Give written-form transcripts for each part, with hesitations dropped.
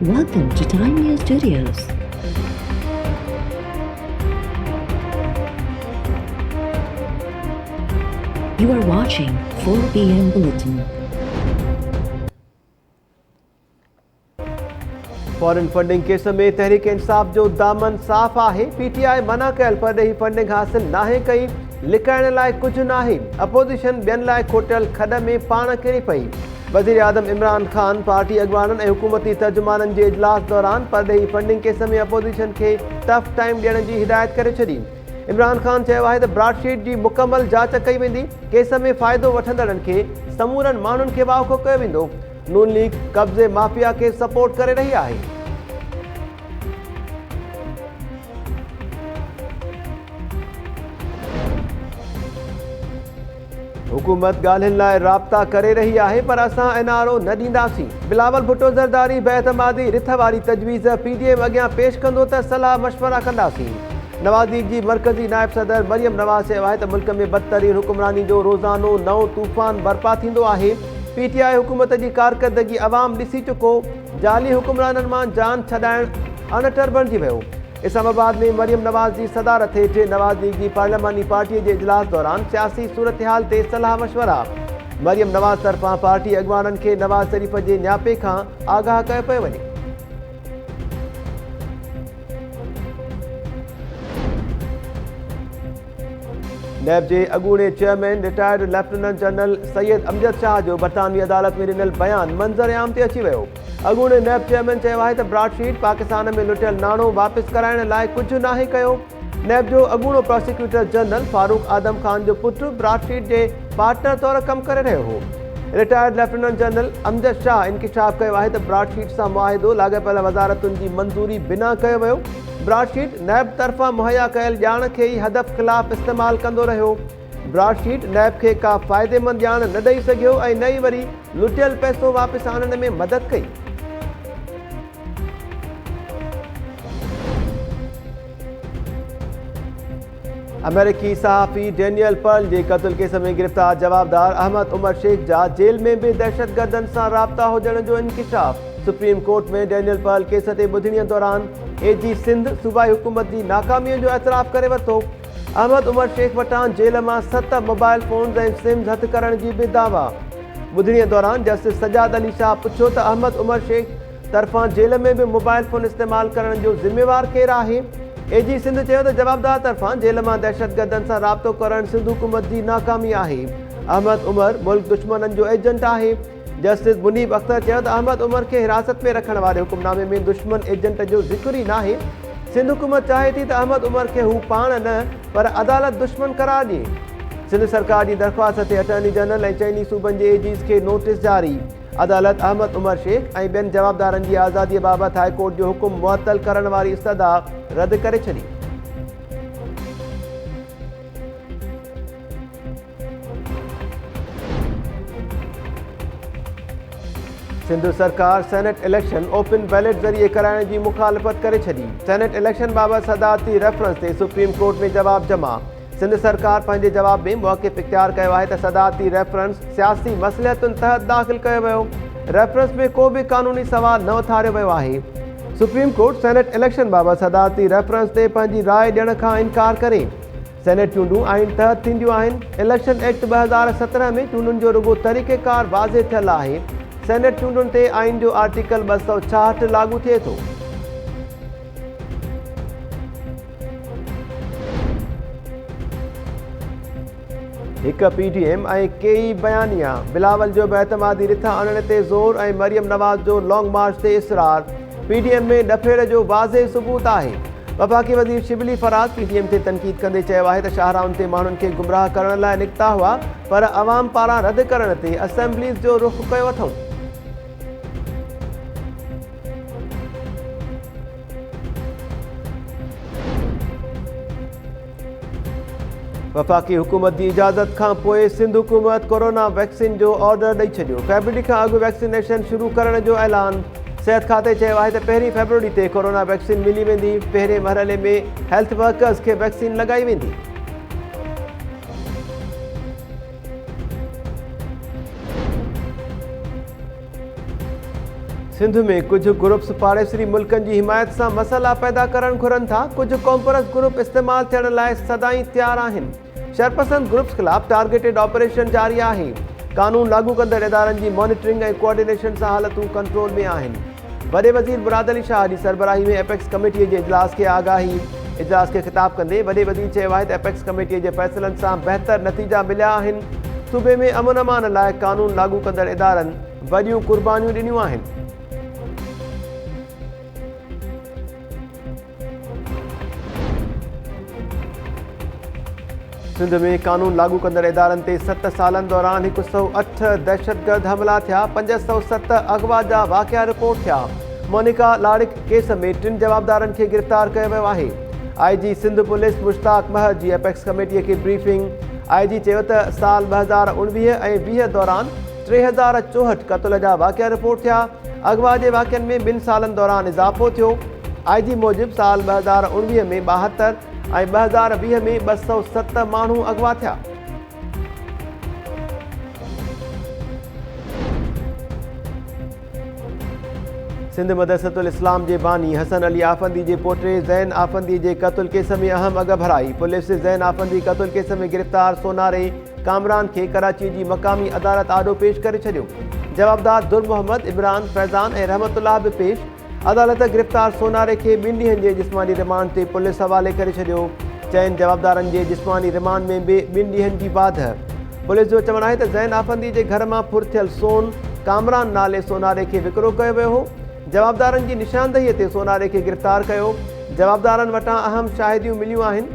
Welcome to Time News Studios. You are watching 4 p.m. Bulletin. Foreign funding case में तहरीक इंसाफ जो दामन साफ़ आहे। पीटीआई मना कयल पर ॾही फंडिंग हासिल नाहे कई। लिकाइण लाइ कुझु नाहे। अपोज़िशन ॿियनि लाइ खोटियल खॾ में पाण किरी पई। वज़ीर आज़म इमरान ख़ान पार्टी अॻवाननि ऐं हुकूमती तर्जुमाननि जे इजलास दौरान परॾेही फंडिंग केस में अपोज़िशन खे टफ टाइम ॾियण जी हिदायत करे छॾी। इमरान ख़ान चयो आहे त ब्रॉडशीट जी मुकमल जांच कई वेंदी। केस में फ़ाइदो वठंदड़नि खे समूरनि माण्हुनि खे वाखो कयो वेंदो। नून लीग कब्ज़े माफ़िया खे सपोर्ट करे रही आहे। हुकूमत ॻाल्हियुनि लाइ राब्ता करे रही आहे पर असां एनआरओ न ॾींदासीं। बिलावल भुट्टो ज़रदारी बेएतमादी रिथ वारी तजवीज़ पीडीएम अॻियां पेश कंदो त सलाह मशवरा कंदासीं। नवाज़ लीग जी मरकज़ी नायब सदर मरियम नवाज़ चयो आहे त मुल्क में बदतरीन हुक्मरानी जो रोज़ानो नओं तूफ़ान बर्पा थींदो आहे। पीटीआई हुकूमत जी कारकर्दगी अवाम ॾिसी चुको। जाली हुक्मराननि मां जान छॾाइण अणटर बणिजी वियो। इस्लामाबाद में मरियम नवाज़ जी सदारत हेठि नवाज़ लीग जी पार्लियामानी पार्टीअ जे इजलास दौरान सियासी सूरतहाल ते सलाह मशवरा। मरियम नवाज़ तरफ़ां पार्टी अॻवाननि खे नवाज़ शरीफ़ जे न्यापे खां आगाह कयो पियो वञे। नैब जे अॻूणे chairman retired lieutenant general Syed Amjad Shah जो बरतानवी अदालत में ॾिनल बयान मंज़र आम ते अची वियो। अॻूणे नैब चेयरमैन चयो आहे त ब्रॉडशीट पाकिस्तान में लुटियल नाणो वापसि कराइण लाइ कुझु नाहे कयो। नैब जो अॻूणो प्रोसिक्यूटर जनरल फारूक आदम ख़ान जो पुटु ब्रॉडशीट जे पार्टनर तौरु कमु करे रहियो हो। Retired lieutenant general Amjad Shah इंकिशाफ़ कयो आहे त ब्रॉडशीट सां मुआहिदो लाॻापियल वज़ारतुनि जी मंज़ूरी बिना कयो वियो। ब्रॉडशीट नैब तरफ़ां मुहैया कयल ॼाण खे ई हदफ़ ख़िलाफ़ इस्तेमालु कंदो रहियो। ब्रॉडशीट नैब खे का फ़ाइदेमंद ॼाण न ॾेई सघियो ऐं न ई वरी लुटियल पैसो वापसि आणण में मदद कई। अमेरिकी सहाफ़ी डेनियल पर्ल जे क़त्ल केस में गिरफ़्तार जवाबदार अहमद उमर शेख जा जेल में बि दहशतगर्दनि सां राब्ता हुजण जो इंकिशाफ़। सुप्रीम कोर्ट में डेनियल पर्ल केस ते ॿुधणीअ दौरान एजी सिंध सूबाई हुकूमत जी नाकामीअ जो एतराफ़ करे वरितो। अहमद उमर शेख वटां जेल मां 7 मोबाइल फ़ोन्स ऐं सिम्स हथ करण जी बि दावा। ॿुधणीअ दौरान जस्टिस सजाद अली शाह पुछियो त अहमद उमर शेख तरफ़ां जेल में बि मोबाइल फ़ोन इस्तेमालु करण जो ज़िम्मेवार केरु आहे। एजी सिंध चयो त जवाबदार तरफ़ां जेल मां दहशतगर्दनि सां राब्तो करणु सिंध हुकूमत जी नाकामी आहे। अहमद उमर मुल्क दुश्मननि जो एजेंट आहे। जस्टिस मुनीब अख्तर चयो त अहमद उमर खे हिरासत में रखण वारे हुकुमनामे में दुश्मन एजेंट जो ज़िक्र ई नाहे। सिंध हुकूमत चाहे थी त अहमद उमर खे हू पाण न पर अदालत दुश्मन करार ॾिए। सिंध सरकार जी दरख़्वास्त ते अटॉर्नी जनरल ऐं चइनी सूबनि जे एजीज़ खे नोटिस जारी। अदालत अहमद उमर शेख ऐं ॿियनि जवाबदारनि जी आज़ादीअ बाबति हाई कोर्ट जो हुकुम मुअतल करण वारी इस्तदा रद्द करे छॾी। सिंध सरकार सेनेट इलेक्शन ओपन बैलेट ज़रिए कराइण जी मुखालफ़त करे छॾी। सेनेट इलेक्शन बाबति सदारती रेफरेंस ते सुप्रीम कोर्ट में जवाब जमा। सिंध सरकार पंहिंजे जवाब में मौक़िफ़ इख्तियार कयो आहे त सदारती रेफरेंस सियासी मसलिहतुनि तहत दाख़िल कयो वियो। रेफरेंस में को बि कानूनी सवाल न उथारियो वियो आहे। सुप्रीम कोर्ट सेनेट इलेक्शन बाबति सदारती रेफरेंस ते पंहिंजी राय ॾियण खां इनकार करे। सेनेट चूंडूं आइन तहत थींदियूं आहिनि। इलेक्शन एक्ट 2017 में चूंडुनि जो रुगो तरीक़ेकार वाज़े थियल आहे। सेनेट चूंडुनि ते आइन जो आर्टिकल 266 लागू थिए थो। हिक पीडीएम ऐं केई बयानिया। बिलावल जो बेएतमादी रिथा आणण ते ज़ोर ऐं मरियम नवाज़ जो लॉन्ग मार्च ते इसरार। पीडीएम में डफेड़ जो वाज़े सबूत आहे। वफ़ाक़ी वज़ीर शिबली फराज़ पीडीएम ते तनक़ीद कंदे चयो आहे त शाहराउनि ते माण्हुनि खे गुमराह करण लाइ निकिता हुआ पर अवाम पारां रद्द करण ते असेंबलीज़ जो रुख़ कयो अथऊं। वफ़ाक़ी हुकूमत जी इजाज़त खां पोइ सिंध हुकूमत कोरोना वैक्सीन जो ऑर्डर ॾेई छॾियो। फरवरी खां अॻु वैक्सीनेशन शुरू करण जो ऐलान। सिहत खाते चयो आहे त 1 फरवरी ते कोरोना वैक्सीन मिली वेंदी। पहिरें मरहले में हेल्थ वर्कर्स खे वैक्सीन लॻाई वेंदी। सिंध में कुछ ग्रुप्स पाड़ेसरी मुल्कनि जी हिमायत से मसला पैदा करण घुरनि था। कुछ कॉम्परस ग्रुप इस्तेमाल थियण लाइ सदाई तैयार आहिनि। शरपसंद ग्रुप्स खिलाफ टारगेटेड ऑपरेशन जारी आहे। कानून लागू कंदड़ इदारनि जी मॉनिटरिंग ऐं कोऑर्डिनेशन सां हालतूं कंट्रोल में आहिनि। वॾे वज़ीर मुराद अली शाह जी सरबराही में एपेक्स कमेटीअ जे इजलास खे आगाही। इजलास खे ख़िताब कंदे वॾे वज़ीर चयो आहे त एपेक्स कमेटीअ जे फ़ैसिलनि सां बहितर नतीजा मिलिया आहिनि। सूबे में अमन अमान लाइ कानून लागू कंदड़ इदारनि वॾियूं क़ुर्बानियूं ॾिनियूं आहिनि। सिंध में कानून लागू कंदड़ इदारनि ते 7 सालनि दौरान 108 दहशतगर्द हमला थिया। 507 अगवा जा वाक़िया रिपोर्ट थिया। मोनिका लाड़िक केस में 3 जवाबदारनि खे गिरफ़्तार कयो वियो आहे। IG सिंध पुलिस मुश्ताक महर जी एपेक्स कमेटीअ खे ब्रीफिंग। IG चयो त साल 2019 ऐं 20 दौरान 3064 क़त्ल जा वाक़िया रिपोर्ट थिया। अगवा जे वाक़ियनि में 2 सालनि दौरान इज़ाफ़ो थियो। IG मूजिबि साल 2019 में 72 ऐं 2020 में 207 माण्हू अगवा थिया। सिंध मदरसतुल इस्लाम जे बानी हसन अली आफंदी जे पोटे ज़ैन आफंदी जे क़त्ल केस में अहम अॻ भराई। पुलिस ज़ैन आफंदी क़त्ल केस में गिरफ़्तार सोनारे कामरान खे कराची जी मक़ामी अदालत आॾो पेश करे छॾियो। जवाबदार दुर मोहम्मद, इमरान, फैज़ान ऐं रहमतुल्लाह बि पेश। अदालत गिरफ़्तार सोनारे खे 2 ॾींहनि जे जिस्मानी रिमांड ते पुलिस हवाले करे छॾियो। चइनि जवाबदारनि जे जिस्मानी रिमांड में बि 2 ॾींहनि जी बाध। पुलिस जो चवणु आहे त ज़ैन आफंदी जे घर मां फुरथियल सोन कामरान नाले सोनारे खे विकिरो कयो वियो हो। जवाबदारनि जी निशानदहीअ ते सोनारे खे गिरफ़्तार कयो। जवाबदारनि वटां अहम शाहिदियूं मिलियूं आहिनि।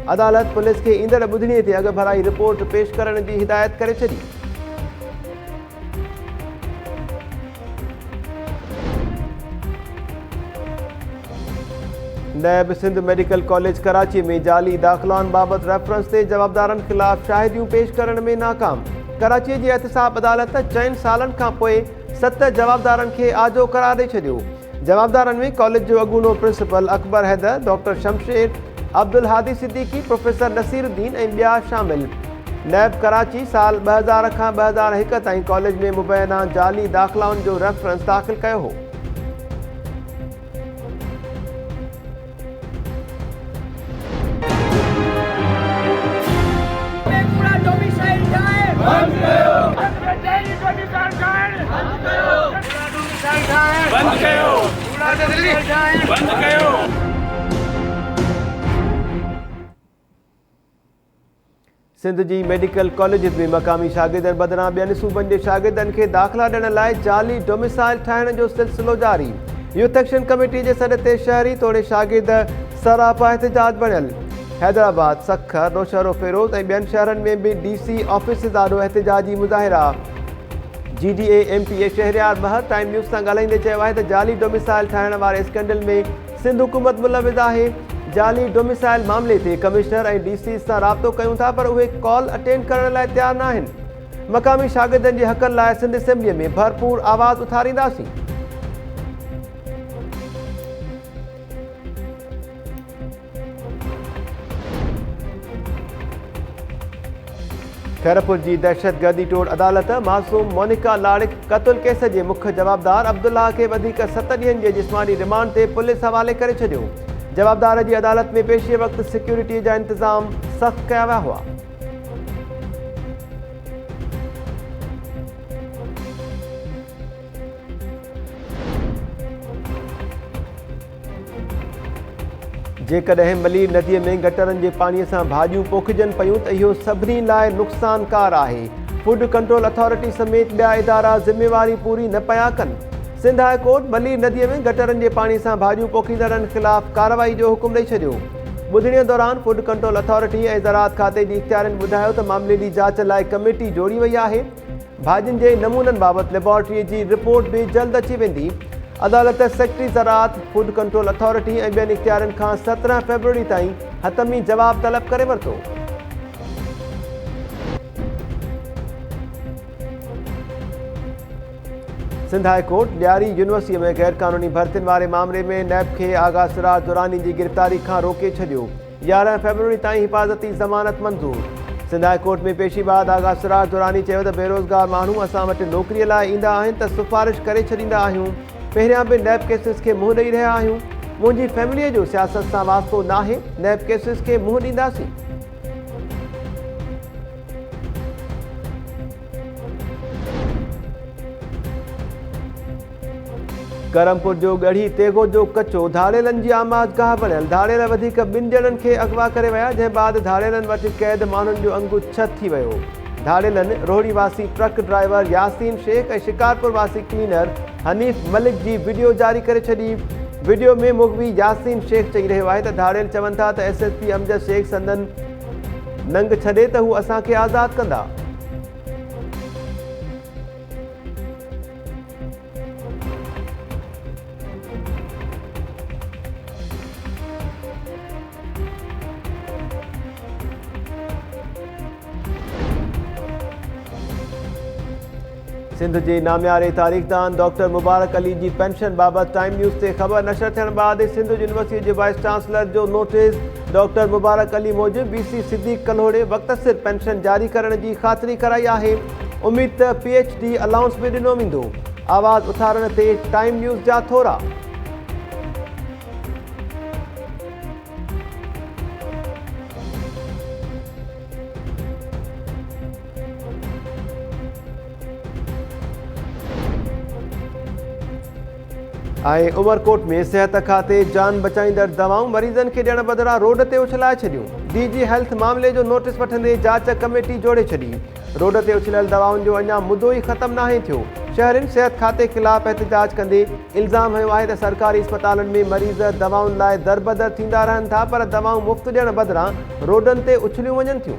अदालत पुलिस खे ईंदड़ ॿुधणीअ ते अॻ भराई रिपोर्ट पेश करण जी हिदायत करे छॾी। नैब सिंध मेडिकल कॉलेज कराची में जाली दाख़िलाउनि बाबति रेफरेंस ते जवाबदारनि ख़िलाफ़ शाहिदियूं पेश करण में नाकाम। कराचीअ जी एहतिसाब अदालत 4 सालनि खां पोइ 7 जवाबदारनि खे आजो करार ॾेई छॾियो। जवाबदारनि में कॉलेज जो अॻूणो प्रिंसिपल अकबर हैदर, डॉक्टर शमशेर, अब्दुल हादी सिद्दीकी, प्रोफेसर नसीरुद्दीन ऐं ॿिया शामिल। नैब कराची साल 2000 खां 2001 ताईं कॉलेज में मुबैना जाली दाख़िलाउनि जो रेफरेंस दाख़िल कयो हो। सिंध जी मेडिकल कॉलेज में मक़ामी शागिर्दनि बदिरां ॿियनि सूबनि जे शागिर्दनि खे दाख़िला ॾियण लाइ जाली डोमिसाइल ठाहिण जो सिलसिलो जारी। यूथ एक्शन कमेटी जे सॾ ते शहरी तोड़े शागिर्द सरापा एहतिजाज बणियल। हैदराबाद, सखर, नौशहरो फेरोज़ ऐं ॿियनि शहरनि में बि DC ऑफिस आॾो एहतिजाजी मुज़ाहिरा। GDA MPA Shahryar Mahar time news सां ॻाल्हाईंदे चयो आहे त जाली डोमिसाइल ठाहिण वारे स्कैंडल में सिंध हुकूमत मुलविज़ आहे। जाली डोमिसाइल मामले ते कमिश्नर ऐं DC सां राब्तो कयूं था, पर उहे कॉल अटेंड करण लाइ तयारु न आहिनि। मक़ामी शागिर्दनि जे हक़नि लाइ सिंध असेंबलीअ में भरपूर आवाज़ उथारींदासीं। खैरपुर जी दहशतगर्दी टोड़ अदालत मासूम मोनिका लाड़िक क़त्ल केस जे मुख्य जवाबदार अब्दुल्ला खे वधीक 7 ॾींहनि जे जिस्मानी रिमांड ते पुलिस हवाले करे छॾियो। जवाबदार जी अदालत में पेशीअ वक़्तु सिक्योरिटी जा इंतज़ाम सख़्त कया विया हुआ। जेकॾहिं मलीर नदीअ में गटरनि जे पाणीअ सां भाॼियूं पोखिजनि पयूं त इहो सभिनी लाइ नुक़सानकार आहे। फूड कंट्रोल अथॉरिटी समेत ॿिया इदारा ज़िमेवारी पूरी न पिया कनि। सिंध हाई कोर्ट मलीर नदीअ में गटरनि जे पाणी सां भाॼियूं पोखींदड़नि ख़िलाफ़ कार्रवाई जो हुकुम ॾेई छॾियो। ॿुधणीअ दौरान फूड कंट्रोल अथॉरिटी ऐं ज़राअत खाते जी इख़्तियारनि ॿुधायो त मामले जी जांच लाइ कमेटी जोड़ी वई आहे। भाॼियुनि जे नमूननि बाबति लेबोरेटरीअ जी रिपोर्ट बि जल्द अची वेंदी। अदालत सेक्रेटरी ज़राअत, फूड कंट्रोल अथॉरिटी ऐं ॿियनि इख़्तियारनि खां 17 फरवरी ताईं हतमी जवाब तलब करे वरितो। सिंध हाई कोर्ट ॾियारी यूनिवर्सिटीअ में गैर क़ानूनी भर्तियुनि वारे मामले में नैब खे आगा सिराज दुरानी जी गिरफ़्तारी खां रोके छॾियो। 11 फरवरी ताईं हिफ़ाज़ती ज़मानत मंज़ूर। सिंध हाई कोर्ट में पेशी बाद आगा सिराज दुरानी चयो त बेरोज़गार माण्हू असां वटि नौकरीअ लाइ ईंदा आहिनि त सिफ़ारिश करे छॾींदा आहियूं। पहिरियां बि नैब केसिस खे मुंहुं ॾेई रहिया आहियूं। मुंहिंजी फैमिलीअ जो सियासत सां वास्तो नाहे, नैब केसिस खे मुंहुं ॾींदासीं। करमपुर जो गढ़ी तेगो जो कचो धाड़ेलनि जी आमादगाह बणियल। धाड़ेल वधीक 2 ॼणनि खे अगवा करे विया, जंहिं बाद धाड़ेलनि वटि क़ैद माण्हुनि जो अंगु छत थी वियो। धाड़ेलनि रोहड़ी वासी ट्रक ड्राइवर यासीन शेख ऐं शिकारपुर वासी क्लीनर हनीफ मलिक जी वीडियो जारी करे छॾी। वीडियो में मुगवी यासीन शेख चई रहियो आहे त धाड़ेल चवनि था त SSP अमजद शेख संदन नंग छॾे त हू असांखे आज़ादु कंदा। सिंध जे नामियारे तारीख़दान डॉक्टर मुबारक अली जी पेंशन बाबति टाइम न्यूज़ ते ख़बर नशर थियण बैदि सिंध यूनिवर्सिटी जे वाइस चांसलर जो नोटिस। डॉक्टर मुबारक अली मूजिबि BC सिद्दीक़ कल्होड़े वक़्तसिर पेंशन जारी करण जी ख़ातिरी कराई आहे। उमीद त PhD अलाउंस बि ॾिनो वेंदो। आवाज़ उथारण ते टाइम न्यूज़ जा थोरा। ऐं उमरकोट में सिहत खाते जान बचाईंदड़ दवाऊं मरीज़नि खे ॾियण बदिरां रोड ते उछलाए छॾियूं। DG हेल्थ मामले जो नोटिस वठंदे जांच कमेटी जोड़े छॾी। रोड ते उछलियल दवाउनि जो अञा मुदो ई ख़तमु नाहे थियो। शहरियुनि सिहत खाते ख़िलाफ़ एहतिजाज कंदे इल्ज़ाम हयो आहे त सरकारी अस्पतालनि में मरीज़ दवाउनि लाइ दरबदर थींदा रहनि था, पर दवाऊं मुफ़्त ॾियण बदिरां रोडनि ते उछलियूं वञनि थियूं।